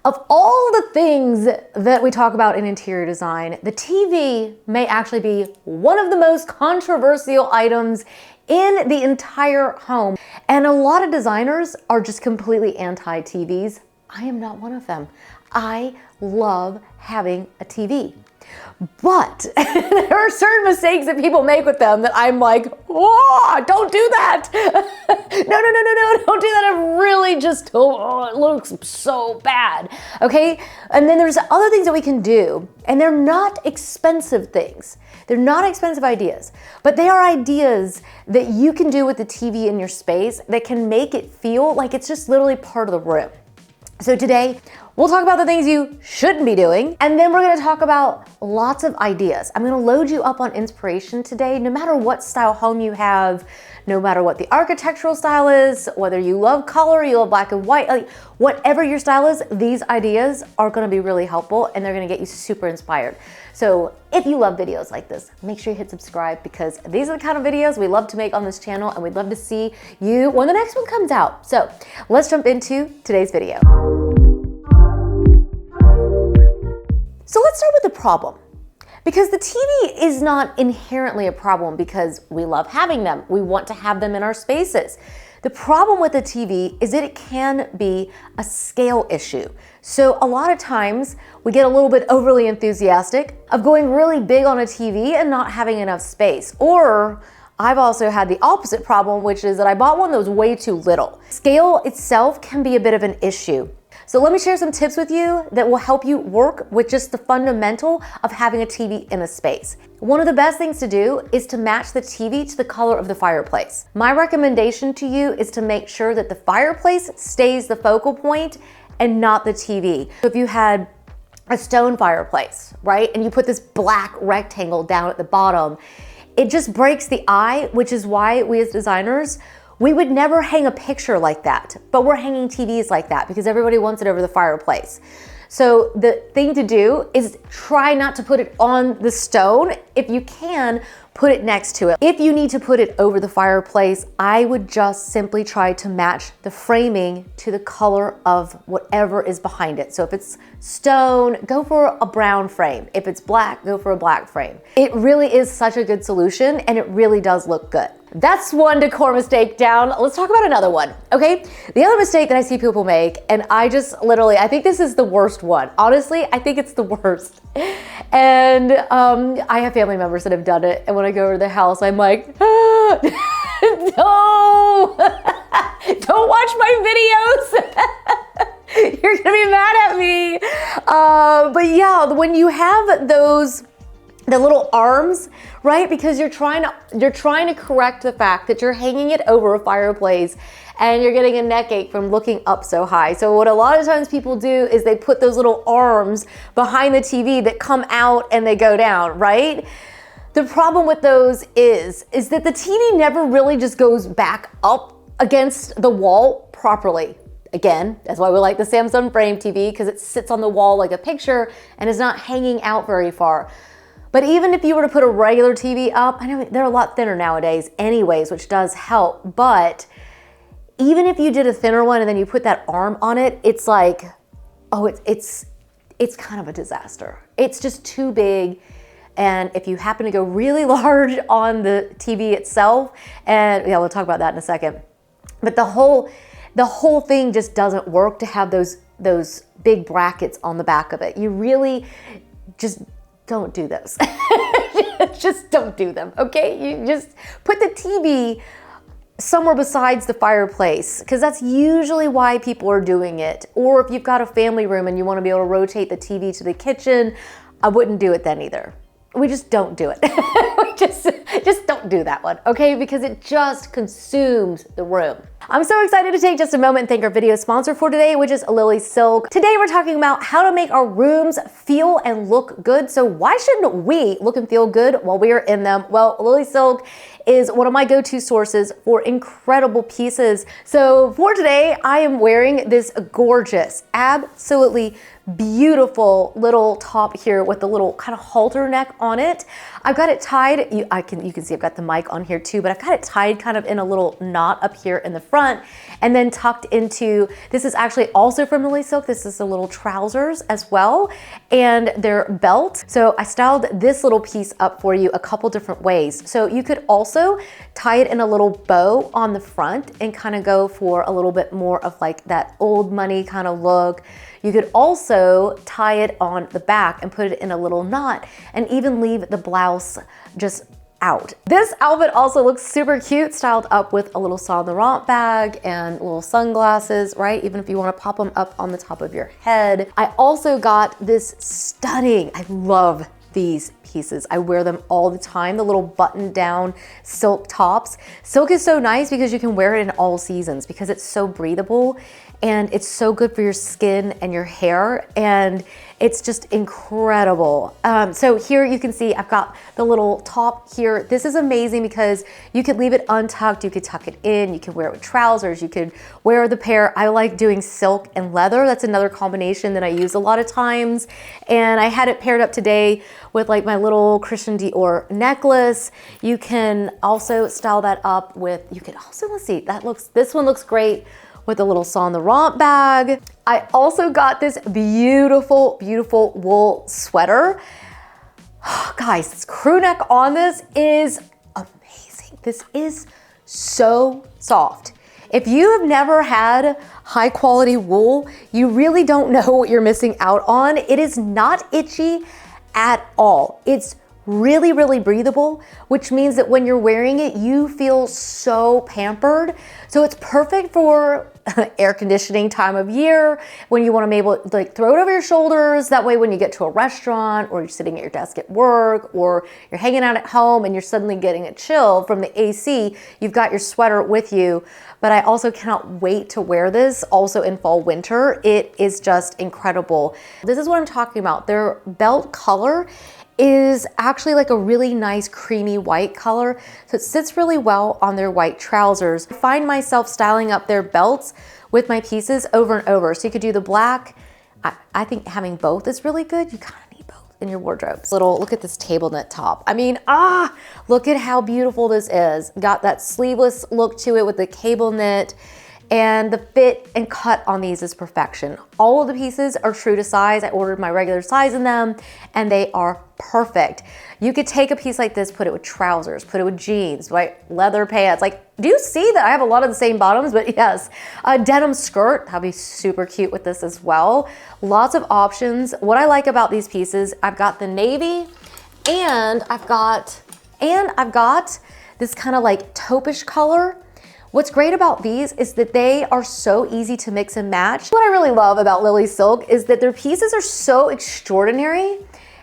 Of all the things that we talk about in interior design, the TV may actually be one of the most controversial items in the entire home. And a lot of designers are just completely anti-TVs. I am not one of them. I love having a TV. But there are certain mistakes that people make with them that I'm like, oh, don't do that. No, don't do that. It really just, it looks so bad. Okay. And then there's other things that we can do, and they're not expensive things. They're not expensive ideas, but they are ideas that you can do with the TV in your space that can make it feel like it's just literally part of the room. So today, we'll talk about the things you shouldn't be doing, and then we're gonna talk about lots of ideas. I'm gonna load you up on inspiration today, no matter what style home you have, no matter what the architectural style is, whether you love color, you love black and white, like whatever your style is, these ideas are gonna be really helpful and they're gonna get you super inspired. So if you love videos like this, make sure you hit subscribe, because these are the kind of videos we love to make on this channel, and we'd love to see you when the next one comes out. So let's jump into today's video. So let's start with the problem, because the TV is not inherently a problem because we love having them. We want to have them in our spaces. The problem with the TV is that it can be a scale issue. So a lot of times we get a little bit overly enthusiastic of going really big on a TV and not having enough space. Or I've also had the opposite problem, which is that I bought one that was way too little. Scale itself can be a bit of an issue. So let me share some tips with you that will help you work with just the fundamental of having a TV in a space. One of the best things to do is to match the TV to the color of the fireplace. My recommendation to you is to make sure that the fireplace stays the focal point and not the TV. So if you had a stone fireplace, right, and you put this black rectangle down at the bottom, it just breaks the eye, which is why we as designers, we would never hang a picture like that, but we're hanging TVs like that because everybody wants it over the fireplace. So the thing to do is try not to put it on the stone. If you can, put it next to it. If you need to put it over the fireplace, I would just simply try to match the framing to the color of whatever is behind it. So if it's stone, go for a brown frame. If it's black, go for a black frame. It really is such a good solution, and it really does look good. That's one decor mistake down. Let's talk about another one, okay? The other mistake that I see people make, and I just literally, I think this is the worst one. Honestly, I think it's the worst. And I have family members that have done it, and when I go over to their house, I'm like, ah, no, don't watch my videos. You're gonna be mad at me. But yeah, when you have the little arms, right? Because you're trying to correct the fact that you're hanging it over a fireplace and you're getting a neck ache from looking up so high. So what a lot of times people do is they put those little arms behind the TV that come out and they go down, right? The problem with those is that the TV never really just goes back up against the wall properly. Again, that's why we like the Samsung frame TV, because it sits on the wall like a picture and is not hanging out very far. But even if you were to put a regular TV up, I know they're a lot thinner nowadays anyways, which does help, but even if you did a thinner one and then you put that arm on it, it's like, oh, it's kind of a disaster. It's just too big. And if you happen to go really large on the TV itself, and yeah, we'll talk about that in a second, but the whole thing just doesn't work to have those big brackets on the back of it. You really just don't do those. Just don't do them, okay? You just put the TV somewhere besides the fireplace, because that's usually why people are doing it. Or if you've got a family room and you want to be able to rotate the TV to the kitchen, I wouldn't do it then either. We just don't do it. We just don't do that one, okay? Because it just consumes the room. I'm so excited to take just a moment and thank our video sponsor for today, which is Lilysilk. Today we're talking about how to make our rooms feel and look good. So why shouldn't we look and feel good while we are in them? Well, Lilysilk is one of my go-to sources for incredible pieces. So for today, I am wearing this gorgeous, absolutely beautiful little top here with the little kind of halter neck on it. I've got it tied, you can see I've got the mic on here too, but I've got it tied kind of in a little knot up here in the front. front and then tucked into, this is actually also from Lilysilk. This is the little trousers as well, and their belt. So I styled this little piece up for you a couple different ways. So you could also tie it in a little bow on the front and kind of go for a little bit more of like that old money kind of look. You could also tie it on the back and put it in a little knot and even leave the blouse just out. This outfit also looks super cute, styled up with a little Saint Laurent bag and little sunglasses, right? Even if you want to pop them up on the top of your head. I also got this stunning, I love these pieces. I wear them all the time, the little button down silk tops. Silk is so nice because you can wear it in all seasons because it's so breathable and it's so good for your skin and your hair, and it's just incredible. So here you can see I've got the little top here. This is amazing because you could leave it untucked, you could tuck it in, you could wear it with trousers, you could wear the pair. I like doing silk and leather. That's another combination that I use a lot of times. And I had it paired up today with like my little Christian Dior necklace. You can also style that up with, you can also, let's see, this one looks great with a little Saint Laurent bag. I also got this beautiful, beautiful wool sweater. Guys, this crew neck on this is amazing. This is so soft. If you have never had high quality wool, you really don't know what you're missing out on. It is not itchy at all. It's really, really breathable, which means that when you're wearing it, you feel so pampered. So it's perfect for air conditioning time of year, when you want to be able to like throw it over your shoulders. That way when you get to a restaurant or you're sitting at your desk at work or you're hanging out at home and you're suddenly getting a chill from the AC, you've got your sweater with you. But I also cannot wait to wear this also in fall, winter. It is just incredible. This is what I'm talking about. Their belt color is actually like a really nice creamy white color. So it sits really well on their white trousers. I find myself styling up their belts with my pieces over and over. So you could do the black. I think having both is really good. You kind of need both in your wardrobes. Look at this table knit top. I mean, look at how beautiful this is. Got that sleeveless look to it with the cable knit. And the fit and cut on these is perfection. All of the pieces are true to size. I ordered my regular size in them and they are perfect. You could take a piece like this, put it with trousers, put it with jeans, right? Leather pants. Like, do you see that I have a lot of the same bottoms? But yes, a denim skirt, that'd be super cute with this as well. Lots of options. What I like about these pieces, I've got the navy and I've got this kind of like taupish color. What's great about these is that they are so easy to mix and match. What I really love about Lilysilk is that their pieces are so extraordinary,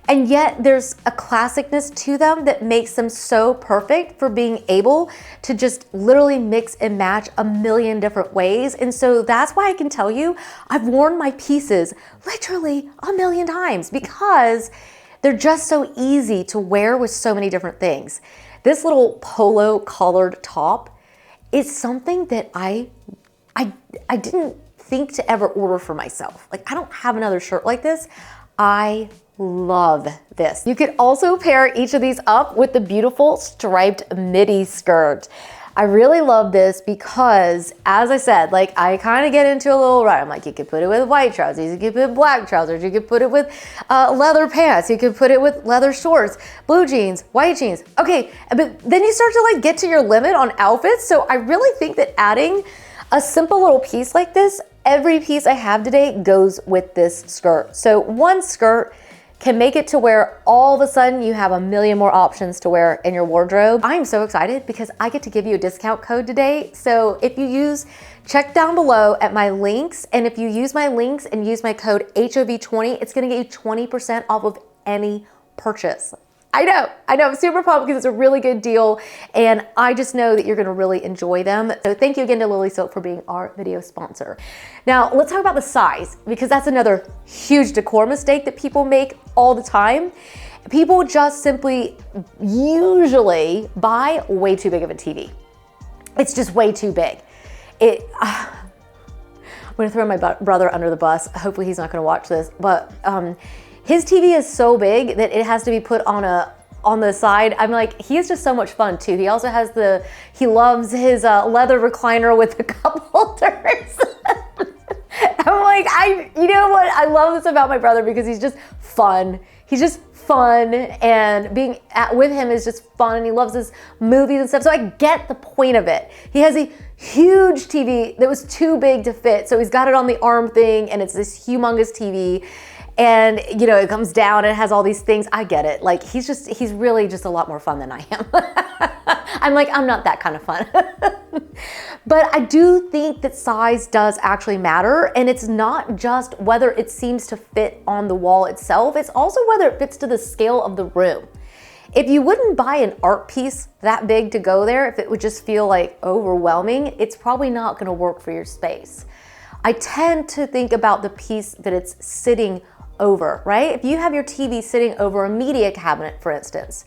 and yet there's a classicness to them that makes them so perfect for being able to just literally mix and match a million different ways. And so that's why I can tell you, I've worn my pieces literally a million times because they're just so easy to wear with so many different things. This little polo collared top is something that I didn't think to ever order for myself. Like, I don't have another shirt like this. I love this. You could also pair each of these up with the beautiful striped midi skirt. I really love this because, as I said, like, I kind of get into a little rut. I'm like, you could put it with white trousers, you could put it with black trousers, you could put it with leather pants, you could put it with leather shorts, blue jeans, white jeans. Okay, but then you start to like get to your limit on outfits. So I really think that adding a simple little piece like this, every piece I have today goes with this skirt. So one skirt can make it to where all of a sudden you have a million more options to wear in your wardrobe. I am so excited because I get to give you a discount code today. So if you check down below at my links, and if you use my links and use my code HOV20, it's gonna get you 20% off of any purchase. I know, I'm super pumped because it's a really good deal, and I just know that you're gonna really enjoy them. So thank you again to Lilysilk for being our video sponsor. Now let's talk about the size, because that's another huge decor mistake that people make all the time. People just simply usually buy way too big of a TV. It's just way too big. I'm gonna throw my brother under the bus. Hopefully he's not gonna watch this, but his TV is so big that it has to be put on a on the side. I'm like, he is just so much fun too. He also has he loves his leather recliner with the cup holders. I'm like, you know what? I love this about my brother because he's just fun. He's just fun, and being with him is just fun, and he loves his movies and stuff. So I get the point of it. He has a huge TV that was too big to fit, so he's got it on the arm thing, and it's this humongous TV. And you know, it comes down and it has all these things. I get it. Like, he's really just a lot more fun than I am. I'm like, I'm not that kind of fun. But I do think that size does actually matter, and it's not just whether it seems to fit on the wall itself, it's also whether it fits to the scale of the room. If you wouldn't buy an art piece that big to go there, if it would just feel like overwhelming, it's probably not going to work for your space. I tend to think about the piece that it's sitting over, right? If you have your TV sitting over a media cabinet, for instance,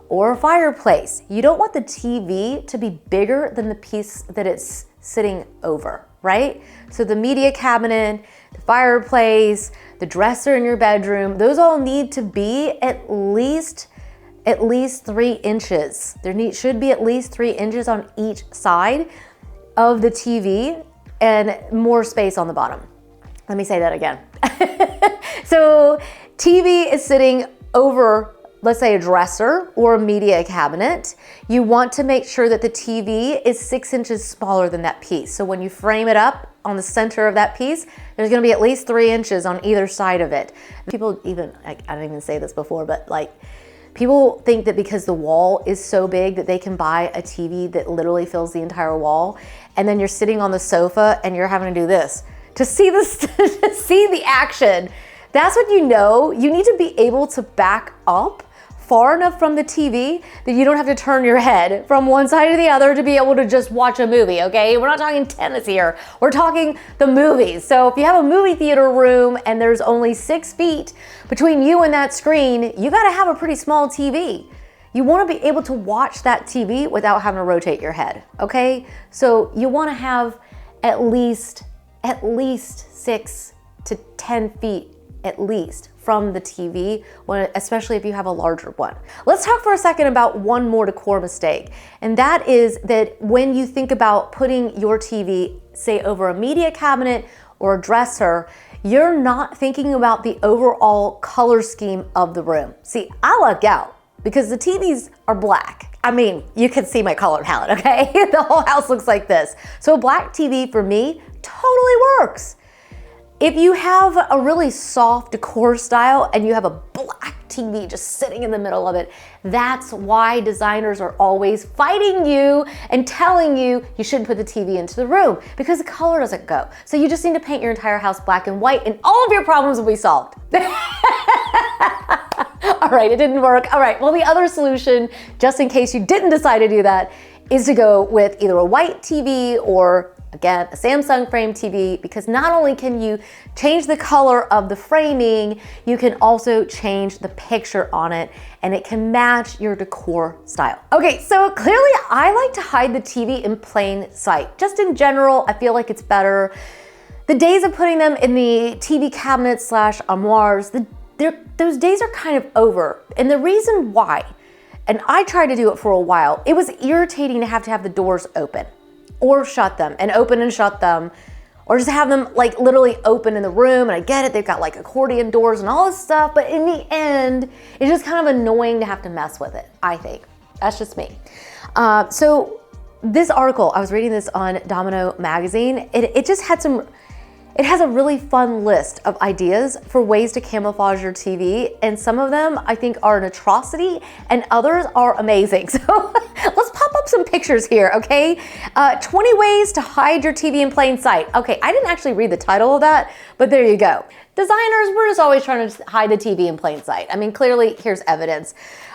or a fireplace, you don't want the TV to be bigger than the piece that it's sitting over, right? So the media cabinet, the fireplace, the dresser in your bedroom, those all need to be at least 3 inches. Should be at least 3 inches on each side of the TV and more space on the bottom. Let me say that again. So TV is sitting over, let's say, a dresser or a media cabinet. You want to make sure that the TV is 6 inches smaller than that piece. So when you frame it up on the center of that piece, there's gonna be at least 3 inches on either side of it. People even, I didn't even say this before, but like, people think that because the wall is so big that they can buy a TV that literally fills the entire wall, and then you're sitting on the sofa and you're having to do this to see this, to see the action. That's what you know. You need to be able to back up far enough from the TV that you don't have to turn your head from one side to the other to be able to just watch a movie, okay? We're not talking tennis here. We're talking the movies. So if you have a movie theater room and there's only 6 feet between you and that screen, you gotta have a pretty small TV. You wanna be able to watch that TV without having to rotate your head, okay? So you wanna have at least 6 to 10 feet at least from the TV, especially if you have a larger one. Let's talk for a second about one more decor mistake, and that is that when you think about putting your TV, say, over a media cabinet or a dresser, you're not thinking about the overall color scheme of the room. See, I luck out because the TVs are black. I mean, you can see my color palette, okay? The whole house looks like this. So a black TV for me totally works. If you have a really soft decor style and you have a black TV just sitting in the middle of it, that's why designers are always fighting you and telling you you shouldn't put the TV into the room, because the color doesn't go. So you just need to paint your entire house black and white and all of your problems will be solved. All right, it didn't work. All right, well, the other solution, just in case you didn't decide to do that, is to go with either a white TV or, again, a Samsung frame TV, because not only can you change the color of the framing, you can also change the picture on it and it can match your decor style. Okay, so clearly I like to hide the TV in plain sight. Just in general, I feel like it's better. The days of putting them in the TV cabinets / armoires, those days are kind of over. And the reason why, and I tried to do it for a while, it was irritating to have the doors open or shut them and open and shut them, or just have them like literally open in the room. And I get it, they've got like accordion doors and all this stuff, but in the end, it's just kind of annoying to have to mess with it, I think. That's just me. So this article, I was reading this on Domino magazine, it has a really fun list of ideas for ways to camouflage your TV, and some of them I think are an atrocity and others are amazing. So let's pop up some pictures here, okay? 20 ways to hide your TV in plain sight. Okay, I didn't actually read the title of that, but there you go. Designers, we're just always trying to hide the TV in plain sight. I mean, clearly, here's evidence.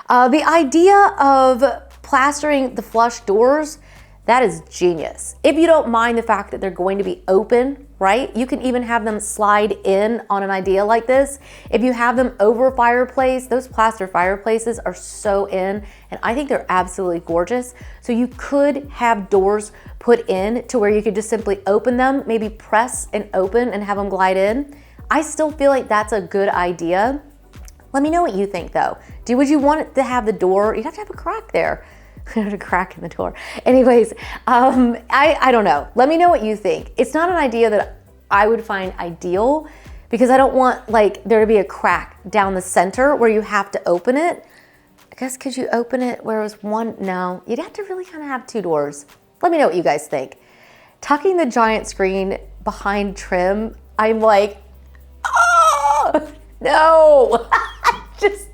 The idea of plastering the flush doors, that is genius. If you don't mind the fact that they're going to be open, right? You can even have them slide in on an idea like this. If you have them over a fireplace, those plaster fireplaces are so in, and I think they're absolutely gorgeous. So you could have doors put in to where you could just simply open them, maybe press and open and have them glide in. I still feel like that's a good idea. Let me know what you think though. Would you want it to have the door? You'd have to have a crack there. A crack in the door. Anyways, I don't know. Let me know what you think. It's not an idea that I would find ideal because I don't want like there to be a crack down the center where you have to open it. I guess could you open it where it was one? No, you'd have to really kind of have two doors. Let me know what you guys think. Tucking the giant screen behind trim, I'm like, oh, no. Just,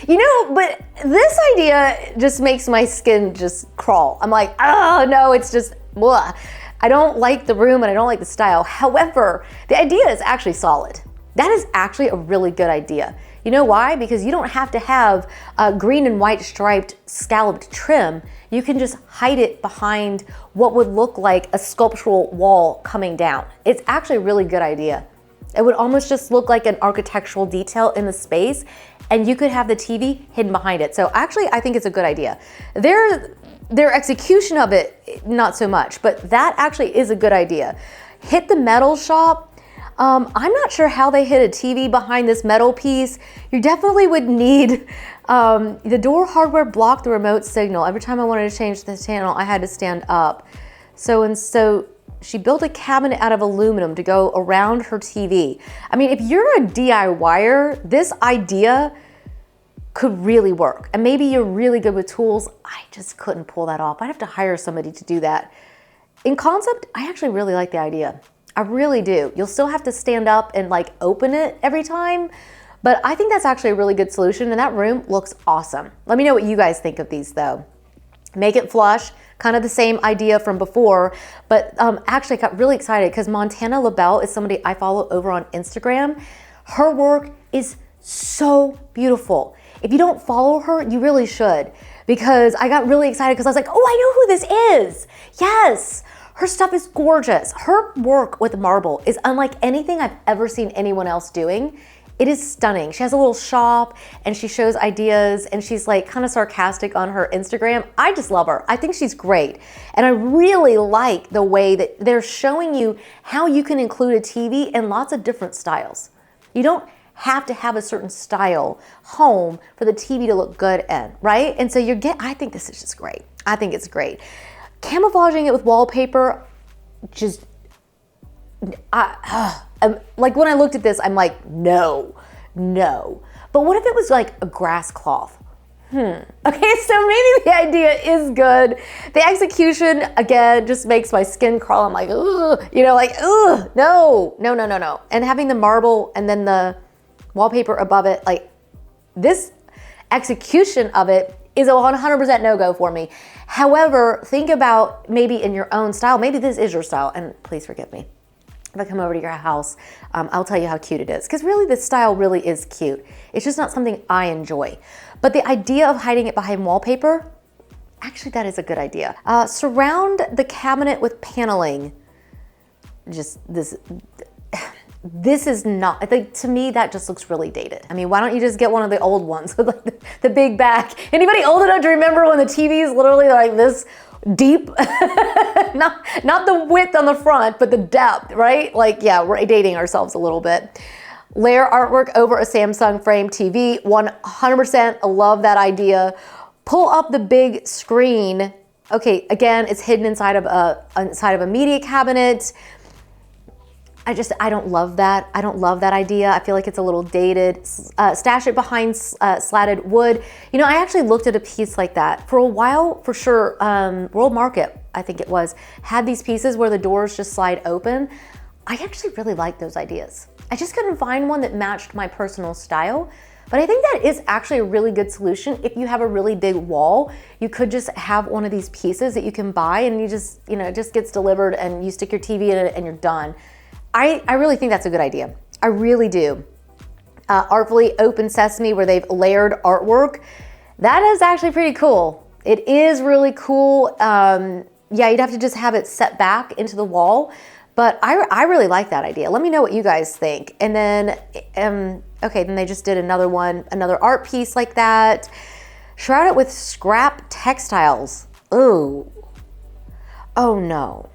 but this idea just makes my skin just crawl. I'm like, oh no, it's just, blah. I don't like the room and I don't like the style. However, the idea is actually solid. That is actually a really good idea. You know why? Because you don't have to have a green and white striped scalloped trim. You can just hide it behind what would look like a sculptural wall coming down. It's actually a really good idea. It would almost just look like an architectural detail in the space, and you could have the TV hidden behind it. So actually, I think it's a good idea. Their execution of it, not so much, but that actually is a good idea. Hit the metal shop. I'm not sure how they hid a TV behind this metal piece. You definitely would need, the door hardware blocked the remote signal. Every time I wanted to change the channel, I had to stand up. So she built a cabinet out of aluminum to go around her TV. I mean, if you're a DIYer, this idea could really work. And maybe you're really good with tools. I just couldn't pull that off. I'd have to hire somebody to do that. In concept, I actually really like the idea. I really do. You'll still have to stand up and like open it every time, but I think that's actually a really good solution, and that room looks awesome. Let me know what you guys think of these though. Make it flush, kind of the same idea from before, but actually I got really excited because Montana LaBelle is somebody I follow over on Instagram. Her work is so beautiful. If you don't follow her, you really should, because I got really excited because I was like, oh, I know who this is. Yes. Her stuff is gorgeous. Her work with marble is unlike anything I've ever seen anyone else doing. It is stunning. She has a little shop and she shows ideas and she's like kind of sarcastic on her Instagram. I just love her. I think she's great. And I really like the way that they're showing you how you can include a TV in lots of different styles. You don't have to have a certain style home for the TV to look good in, right? And so I think this is just great. I think it's great. Camouflaging it with wallpaper, just, like when I looked at this, I'm like, no. But what if it was like a grass cloth? Okay, so maybe the idea is good. The execution, again, just makes my skin crawl. I'm like, ugh, no. And having the marble and then the wallpaper above it, like this execution of it is a 100% no-go for me. However, think about maybe in your own style. Maybe this is your style, and please forgive me. If I come over to your house, I'll tell you how cute it is. Because really, this style really is cute. It's just not something I enjoy. But the idea of hiding it behind wallpaper, actually that is a good idea. Surround the cabinet with paneling. Just this is not, I think to me that just looks really dated. I mean, why don't you just get one of the old ones with like the big back? Anybody old enough to remember when the TVs literally like this deep? not the width on the front, but the depth, right? Like, yeah, we're dating ourselves a little bit. Layer artwork over a Samsung frame TV, 100%, I love that idea. Pull up the big screen. Okay, again, it's hidden inside of a media cabinet. I don't love that. I don't love that idea. I feel like it's a little dated. Stash it behind slatted wood. You know, I actually looked at a piece like that. For a while, for sure, World Market, I think it was, had these pieces where the doors just slide open. I actually really like those ideas. I just couldn't find one that matched my personal style. But I think that is actually a really good solution. If you have a really big wall, you could just have one of these pieces that you can buy and you just, it just gets delivered and you stick your TV in it and you're done. I really think that's a good idea. I really do. Artfully Open Sesame, where they've layered artwork. That is actually pretty cool. It is really cool. Yeah, you'd have to just have it set back into the wall. But I really like that idea. Let me know what you guys think. And then, okay, then they just did another art piece like that. Shroud it with scrap textiles. Ooh. Oh no.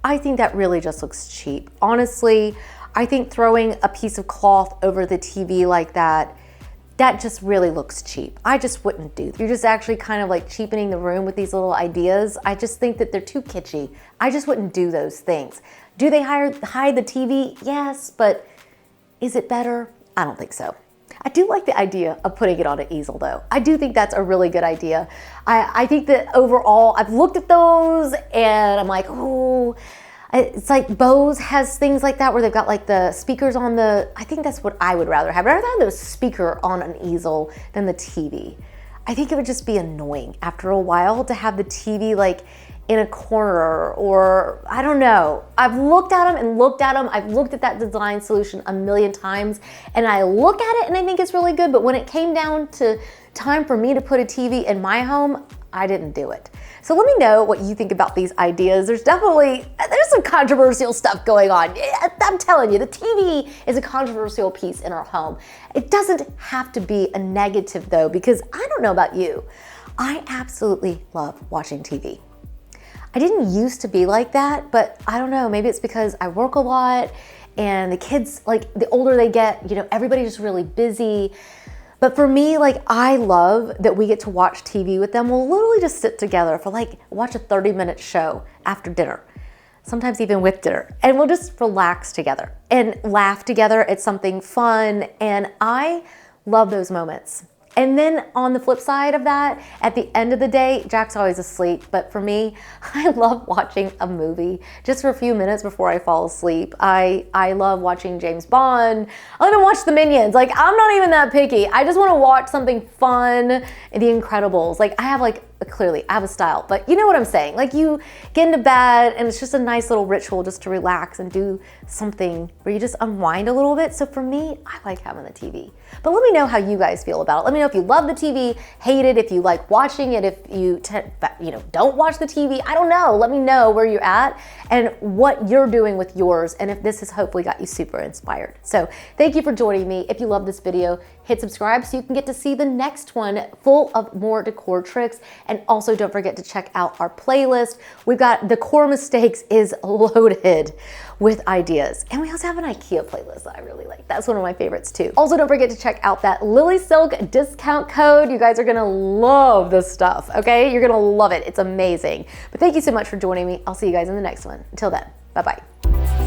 I think that really just looks cheap. Honestly, I think throwing a piece of cloth over the TV like that just really looks cheap. I just wouldn't do. You're just actually kind of like cheapening the room with these little ideas. I just think that they're too kitschy. I just wouldn't do those things. Do they hide the TV? Yes, but is it better? I don't think so. I do like the idea of putting it on an easel though. I do think that's a really good idea. I think that overall, I've looked at those and I'm like, oh, it's like Bose has things like that where they've got like the speakers on the, I think that's what I would rather have. I'd rather have the speaker on an easel than the TV. I think it would just be annoying after a while to have the TV like in a corner, or I don't know. I've looked at them and looked at them. I've looked at that design solution a million times and I look at it and I think it's really good, but when it came down to time for me to put a TV in my home, I didn't do it. So let me know what you think about these ideas. There's some controversial stuff going on. I'm telling you, the TV is a controversial piece in our home. It doesn't have to be a negative though, because I don't know about you. I absolutely love watching TV. I didn't used to be like that, but I don't know, maybe it's because I work a lot and the kids, like the older they get, you know, everybody's just really busy. But for me, like I love that we get to watch TV with them. We'll literally just sit together for like, watch a 30-minute show after dinner, sometimes even with dinner. And we'll just relax together and laugh together at something fun. And I love those moments. And then on the flip side of that, at the end of the day, Jack's always asleep. But for me, I love watching a movie just for a few minutes before I fall asleep. I love watching James Bond. I'll even watch The Minions. Like, I'm not even that picky. I just want to watch something fun. The Incredibles. Like, I have clearly I have a style, but you know what I'm saying? Like, you get into bed and it's just a nice little ritual just to relax and do something where you just unwind a little bit. So for me, I like having the TV. But let me know how you guys feel about it. Let me know if you love the TV, hate it, if you like watching it, if you don't watch the TV. I don't know. Let me know where you're at and what you're doing with yours, and if this has hopefully got you super inspired. So thank you for joining me. If you love this video, hit subscribe so you can get to see the next one full of more decor tricks. And also don't forget to check out our playlist. We've got Decor Mistakes is loaded with ideas. And we also have an IKEA playlist that I really like. That's one of my favorites too. Also don't forget to check out that Lilysilk discount code. You guys are gonna love this stuff, okay? You're gonna love it, it's amazing. But thank you so much for joining me. I'll see you guys in the next one. Until then, bye-bye.